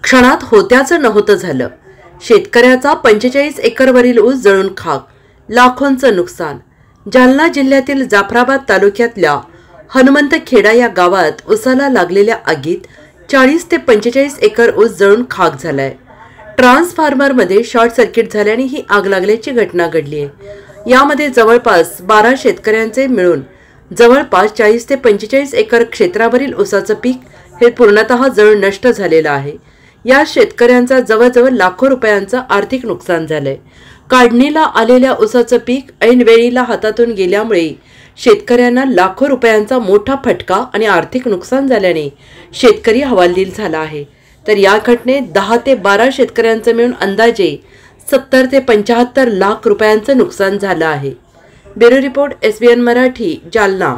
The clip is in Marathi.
क्षणात होत्याचं नव्हतं झालं। शेतकऱ्याचा 45 एकरवरील ऊस जळून खाक, लाखोंचं नुकसान। जालना जिल्ह्यातील जाफराबाद तालुक्यातल्या हनुमंतखेडा या गावात ऊसाला लागलेल्या आगीत 40 ते 45 एकर ऊस जळून खाक झालाय। ट्रान्सफॉर्मरमध्ये शॉर्ट सर्किट झाल्याने ही आग लागल्याची घटना घडली आहे। यामध्ये जवळपास 12 शेतकऱ्यांचे मिळून जवळपास 40 ते 45 एकर क्षेत्रावरील ऊसाचं पीक हे पूर्णतः जळून नष्ट झालेलं आहे। या शेतकऱ्यांचा जवळजवळ लाखो रुपयांचं आर्थिक नुकसान झालंय। काढणीला आलेल्या ऊसाचं पीक ऐन वेळीला हातातून गेल्यामुळे शेतकऱ्यांना लाखो रुपयांचा मोठा फटका आणि आर्थिक नुकसान झाल्याने शेतकरी हवालदिल झाला आहे। तर या घटनेत 10 ते 12 शेतकऱ्यांचं मिळून अंदाजे 70 ते 75 लाख रुपयांचं नुकसान झालं आहे। Bureau report SBN Marathi, Jalna.